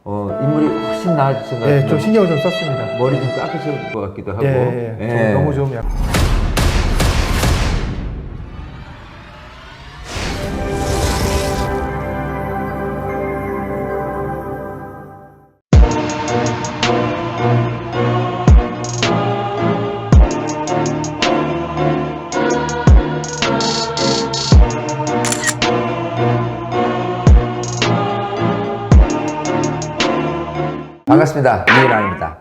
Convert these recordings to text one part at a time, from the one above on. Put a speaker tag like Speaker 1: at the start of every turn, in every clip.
Speaker 1: 인물이 훨씬 나아지신 것 같아요.
Speaker 2: 좀 신경을 좀 썼습니다.
Speaker 1: 머리 좀 깎으실 것 같기도 하고.
Speaker 2: 좀 너무 좀 약간.
Speaker 1: 반갑습니다. 이일환입니다.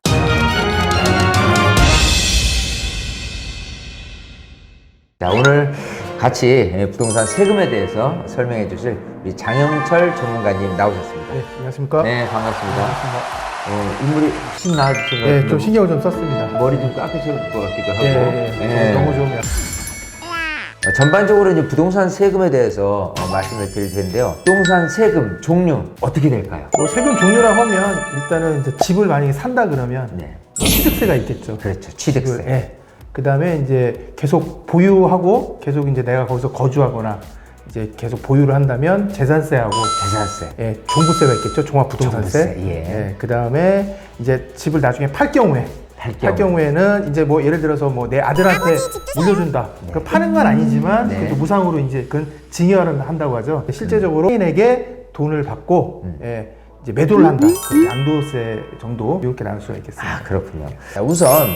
Speaker 1: 자, 오늘 같이 부동산 세금에 대해서 설명해 주실 우리 장영철 전문가님 나오셨습니다.
Speaker 2: 네, 안녕하십니까?
Speaker 1: 네, 반갑습니다. 인물이 훨씬 나아지신 것 같아요.
Speaker 2: 좀 신경을 좀 썼습니다.
Speaker 1: 머리 좀 깎으실 것 같기도 하고.
Speaker 2: 너무 좀 약간.
Speaker 1: 전반적으로 이제 부동산 세금에 대해서 말씀을 드릴 텐데요. 부동산 세금 종류 어떻게 될까요?
Speaker 2: 세금 종류라고 하면 일단은 이제 집을 만약에 산다 그러면
Speaker 1: 네.
Speaker 2: 취득세가 있겠죠.
Speaker 1: 그렇죠. 취득세.
Speaker 2: 그 다음에 이제 계속 보유하고 계속 이제 내가 거기서 거주하거나 이제 계속 보유를 한다면 재산세하고
Speaker 1: 재산세.
Speaker 2: 종부세가 있겠죠. 종합부동산세.
Speaker 1: 종부세,
Speaker 2: 그 다음에 이제 집을 나중에 팔 경우에는 이제 뭐 예를 들어서 뭐 내 아들한테 물려준다. 그 파는 건 아니지만 그래도 무상으로 이제 그건 증여를 한다고 하죠. 실제적으로 개인에게 돈을 받고 이제 매도를 한다. 그 양도세 정도 이렇게 나눌 수가 있겠습니다.
Speaker 1: 아, 그렇군요. 자, 우선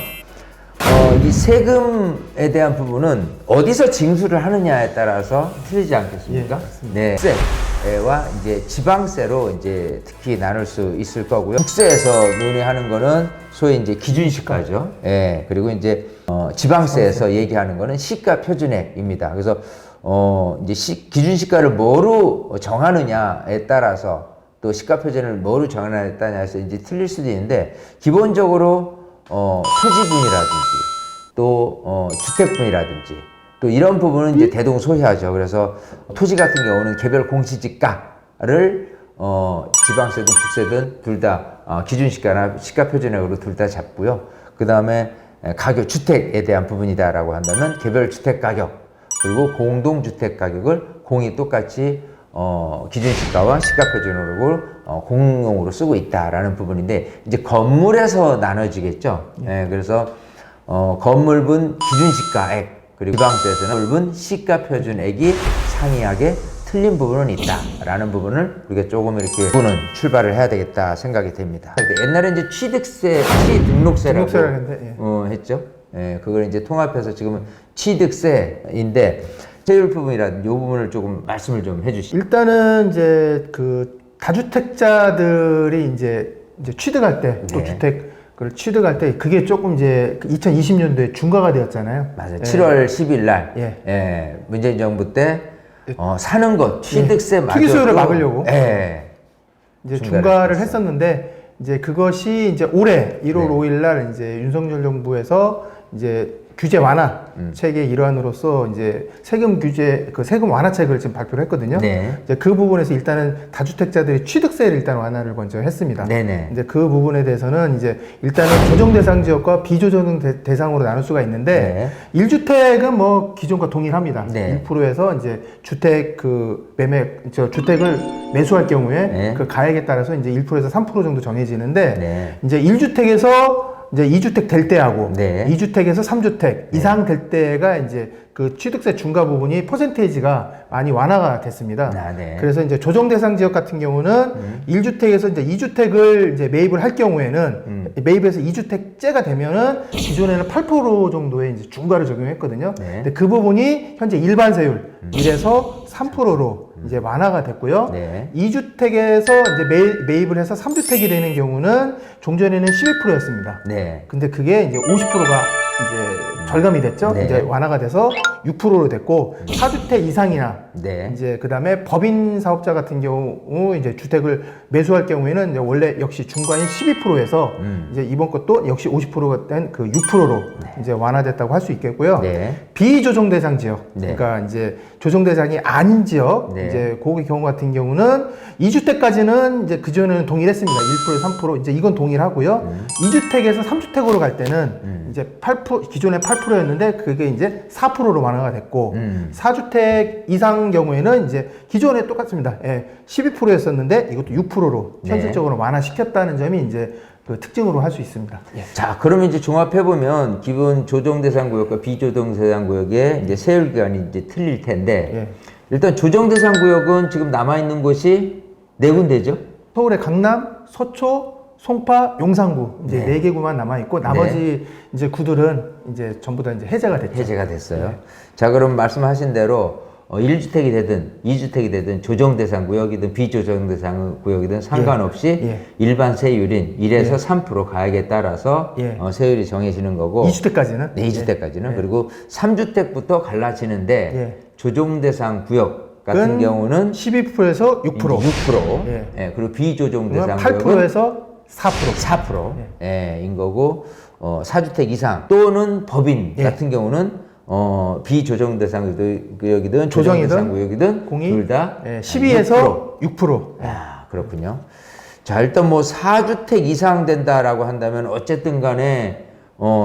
Speaker 1: 이 세금에 대한 부분은 어디서 징수를 하느냐에 따라서 틀리지 않겠습니까? 네. 국세와 이제 지방세로 이제 특히 나눌 수 있을 거고요. 국세에서 논의하는 거는 소위 이제 기준시가죠. 그리고 이제 지방세에서 얘기하는 거는 시가 표준액입니다. 그래서 이제 기준시가를 뭐로 정하느냐에 따라서 또 시가 표준을 뭐로 정하느냐에 따라서 이제 틀릴 수도 있는데 기본적으로 토지분이라든지 또 주택분이라든지 또 이런 부분은 이제 대동소이하죠. 그래서 토지 같은 경우는 개별 공시지가를 지방세든 국세든 둘 다 기준시가나 시가표준액으로 둘 다 잡고요. 그 다음에 가격, 주택에 대한 부분이다라고 한다면 개별 주택 가격 그리고 공동주택 가격을 공이 똑같이 기준시가와 시가표준으로 공용으로 쓰고 있다라는 부분인데 이제 건물에서 나눠지겠죠. 그래서 건물분 기준시가액 그리고 지방세에서는 건물분 시가표준액이 상이하게 틀린 부분은 있다라는 부분을 우리가 조금 이렇게 부분은 출발을 해야 되겠다 생각이 됩니다. 옛날에 이제 취등록세라고 했죠. 그걸 이제 통합해서 지금은 취득세인데 세율 부분이라든지 이 부분을 조금 말씀을 좀 해주시죠.
Speaker 2: 일단은 이제 그 다주택자들이 이제 취득할 때 또 주택을 취득할 때 그게 조금 이제 2020년도에 중과가 되었잖아요.
Speaker 1: 맞아요. 7월 10일 날 문재인 정부 때 사는 것 취득세
Speaker 2: 투기소유를 막으려고 이제 중과를
Speaker 1: 했어요.
Speaker 2: 했었는데 이제 그것이 이제 올해 1월 5일 날 이제 윤석열 정부에서 이제 규제 완화 책의 일환으로서 이제 세금 규제 그 세금 완화책을 지금 발표를 했거든요. 이제 그 부분에서 일단은 다주택자들이 취득세를 일단 완화를 먼저 했습니다. 이제 그 부분에 대해서는 이제 일단은 조정 대상 지역과 비조정 대상으로 나눌 수가 있는데 1주택은 뭐 기존과 동일합니다. 1%에서 이제 주택 그 주택을 매수할 경우에 그 가액에 따라서 이제 1%에서 3% 정도 정해지는데 이제 1주택에서 이제 2주택 될 때하고 2주택에서 3주택 이상 될 때가 이제 그 취득세 중과 부분이 퍼센테이지가 많이 완화가 됐습니다. 그래서 이제 조정 대상 지역 같은 경우는 1주택에서 이제 2주택을 이제 매입을 할 경우에는 매입해서 2주택째가 되면은 기존에는 8% 정도의 이제 중과를 적용했거든요. 근데 그 부분이 현재 일반 세율 1에서 3%로 이제 완화가 됐고요. 2주택에서 이제 매입을 해서 3주택이 되는 경우는 종전에는 11%였습니다. 근데 그게 이제 50%가 이제 절감이 됐죠. 이제 완화가 돼서 6%로 됐고 4주택 이상이나 이제 그다음에 법인 사업자 같은 경우 이제 주택을 매수할 경우에는 이제 원래 역시 중과인 12%에서 이제 이번 것도 역시 50%가 된 그 6%로 이제 완화됐다고 할 수 있겠고요. 비조정 대상 지역 그러니까 이제 조정 대상이 아닌 지역 이제 그의 경우 같은 경우는 2주택까지는 이제 그전에는 동일했습니다. 1% 3% 이제 이건 동일하고요. 2주택에서 3주택으로 갈 때는 이제 8% 기존에 8%였는데 그게 이제 4%로 완화가 됐고 4주택 이상 경우에는 이제 기존에 똑같습니다. 예, 12%였었는데 이것도 6%로 현실적으로 완화시켰다는 점이 이제 그 특징으로 할 수 있습니다. 예.
Speaker 1: 자, 그러면 이제 종합해 보면 기본 조정 대상 구역과 비조정 대상 구역의 이제 세율 기간이 이제 틀릴 텐데
Speaker 2: 예.
Speaker 1: 일단 조정 대상 구역은 지금 남아 있는 곳이 4군데죠.
Speaker 2: 서울의 강남, 서초, 송파, 용산구 이제 네 개 구만 남아 있고 나머지 이제 구들은 이제 전부 다 이제 해제가 됐죠.
Speaker 1: 해제가 됐어요. 자, 그럼 말씀하신 대로 1주택이 되든 2주택이 되든 조정 대상 구역이든 비조정 대상 구역이든 상관없이 일반 세율인 1에서 3% 가액에 따라서 세율이 정해지는 거고
Speaker 2: 2주택까지는
Speaker 1: 네, 2주택까지는 그리고 3주택부터 갈라지는데 조정 대상 구역 같은 경우는
Speaker 2: 12%에서 6%,
Speaker 1: 6%. 그리고 비조정 대상
Speaker 2: 8%에서 4%.
Speaker 1: 인 거고 4주택 이상 또는 법인 같은 경우는 비조정 대상 구역이든 조정 대상 구역이든 둘 다
Speaker 2: 12에서 6%.
Speaker 1: 아, 그렇군요. 자, 일단 뭐 4주택 이상 된다라고 한다면 어쨌든 간에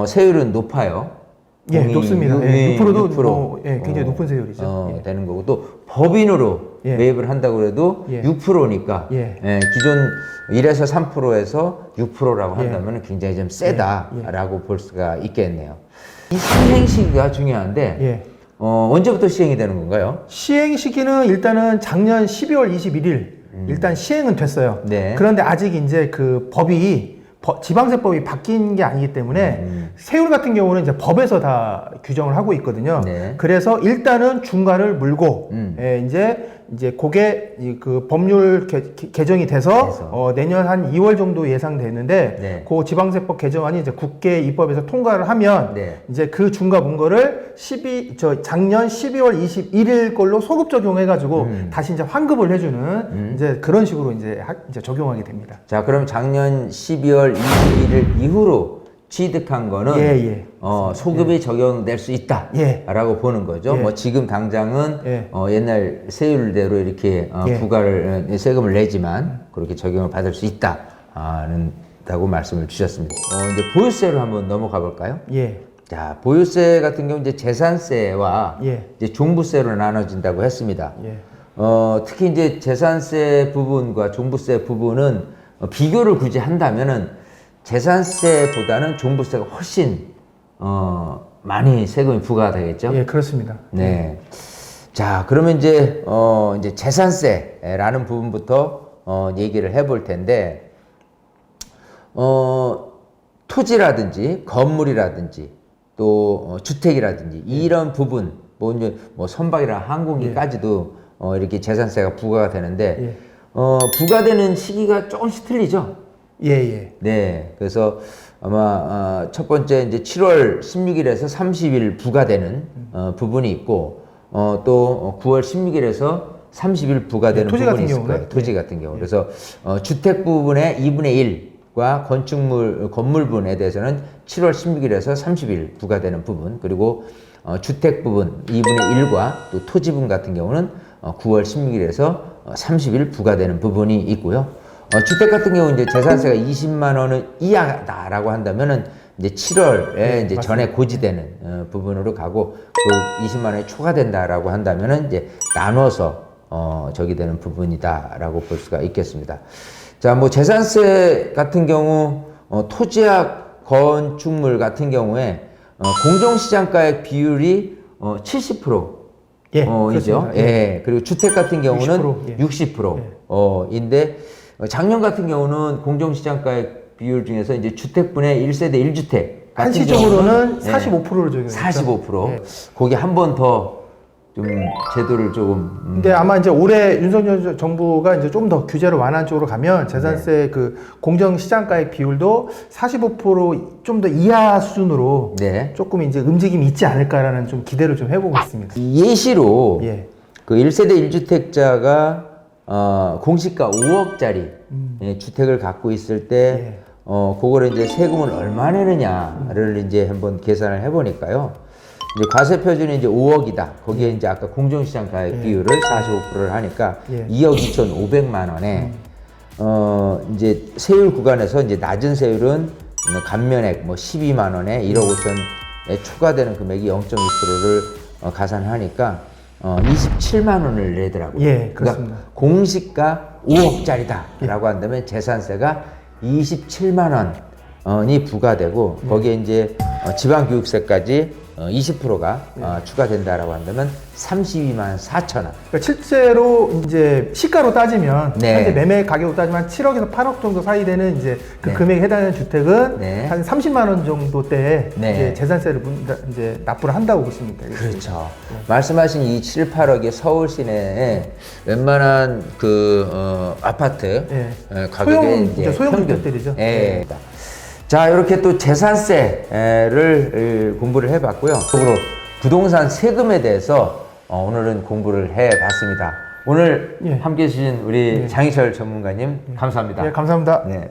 Speaker 1: 세율은 높아요.
Speaker 2: 예, 높습니다. 6%도
Speaker 1: 6%.
Speaker 2: 뭐, 굉장히 높은 세율이죠.
Speaker 1: 되는 거고 또 법인으로 매입을 한다고 해도 6%니까 기존 1에서 3%에서 6%라고 한다면 굉장히 좀 세다라고 볼 수가 있겠네요. 이 시행 시기가 중요한데 언제부터 시행이 되는 건가요?
Speaker 2: 시행 시기는 일단은 작년 12월 21일 일단 시행은 됐어요. 그런데 아직 이제 그 법이 지방세법이 바뀐 게 아니기 때문에 세율 같은 경우는 이제 법에서 다 규정을 하고 있거든요. 그래서 일단은 중간을 물고 이제 그게 그 법률 개정이 돼서 내년 한 2월 정도 예상되는데 그 지방세법 개정안이 이제 국회 입법에서 통과를 하면 이제 그 중과 문거를 작년 12월 21일 걸로 소급 적용해가지고 다시 이제 환급을 해주는 이제 그런 식으로 이제 적용하게 됩니다.
Speaker 1: 자, 그럼 작년 12월 21일 이후로 취득한 거는 소급이 적용될 수 있다라고 보는 거죠. 뭐 지금 당장은 옛날 세율대로 이렇게 부과를 세금을 내지만 그렇게 적용을 받을 수 있다고 말씀을 주셨습니다. 이제 보유세로 한번 넘어가 볼까요? 자, 보유세 같은 경우 이제 재산세와 이제 종부세로 나눠진다고 했습니다. 특히 이제 재산세 부분과 종부세 부분은 비교를 굳이 한다면은 재산세보다는 종부세가 훨씬 많이 세금이 부과되겠죠?
Speaker 2: 예, 그렇습니다.
Speaker 1: 네. 자, 그러면 이제 재산세라는 부분부터 얘기를 해볼 텐데 토지라든지 건물이라든지 또 주택이라든지 이런 부분 뭐 선박이랑 항공기까지도 이렇게 재산세가 부과가 되는데 부과되는 시기가 조금씩 틀리죠? 네. 그래서 아마 첫 번째 이제 7월 16일에서 30일 부과되는 부분이 있고 또 9월 16일에서 30일 부과되는 부분이 있을 거예요. 토지 같은 경우. 그래서 주택 부분의 2분의 1과 건축물 건물 부분에 대해서는 7월 16일에서 30일 부과되는 부분, 그리고 주택 부분 2분의 1과 또 토지 부분 같은 경우는 9월 16일에서 30일 부과되는 부분이 있고요. 주택 같은 경우 이제 재산세가 20만 원 이하다라고 한다면은 이제 7월에 이제 전에 고지되는 부분으로 가고 그 20만 원이 초과된다라고 한다면은 이제 나눠서 저기 되는 부분이다라고 볼 수가 있겠습니다. 자, 뭐 재산세 같은 경우 토지와 건축물 같은 경우에 공정시장가액 비율이 70% 이죠. 그리고 주택 같은 경우는 60%인데 작년 같은 경우는 공정시장가액 비율 중에서 이제 주택분의 1세대 1주택
Speaker 2: 한시적으로는 45%를 적용했죠.
Speaker 1: 45%. 거기 한 번 더 좀 제도를 조금.
Speaker 2: 근데 아마 이제 올해 윤석열 정부가 이제 좀 더 규제를 완화한 쪽으로 가면 재산세 그 공정시장가액 비율도 45% 좀 더 이하 수준으로 조금 이제 움직임이 있지 않을까라는 좀 기대를 좀 해보고 있습니다.
Speaker 1: 예시로 그 1세대 1주택자가 공시가 5억짜리 주택을 갖고 있을 때 그거를 이제 세금을 얼마 내느냐를 이제 한번 계산을 해보니까요. 이제 과세 표준이 이제 5억이다. 거기에 이제 아까 공정시장 가액 비율을 45%를 하니까 2억 2,500만 원에 이제 세율 구간에서 이제 낮은 세율은 감면액 뭐 12만 원에 1억 추가되는 금액이 0.2%를 가산하니까 27만 원을 내더라고요.
Speaker 2: 예, 그렇습니다.
Speaker 1: 그러니까 공시가 5억짜리다라고 한다면 재산세가 27만 원이 부과되고 거기에 이제 지방교육세까지 20%가 추가된다라고 한다면 32만 4천 원.
Speaker 2: 그러니까 실제로 이제 시가로 따지면
Speaker 1: 네.
Speaker 2: 현재 매매 가격으로 따지면 7억에서 8억 정도 사이 되는 이제 그
Speaker 1: 네.
Speaker 2: 금액에 해당하는 주택은
Speaker 1: 네.
Speaker 2: 한 30만 원 정도대에
Speaker 1: 네.
Speaker 2: 이제 재산세를 이제 납부를 한다고 보시면 되겠습니다.
Speaker 1: 그렇죠. 말씀하신 이 7, 8억의 서울 시내에 웬만한 아파트 가격의 이제
Speaker 2: 소형
Speaker 1: 평균.
Speaker 2: 주택들이죠.
Speaker 1: 예. 자, 이렇게 또 재산세를 공부를 해봤고요. 적으로 부동산 세금에 대해서 오늘은 공부를 해봤습니다. 오늘
Speaker 2: 예.
Speaker 1: 함께 해주신 우리 장희철 전문가님 감사합니다.
Speaker 2: 예, 감사합니다.
Speaker 1: 네.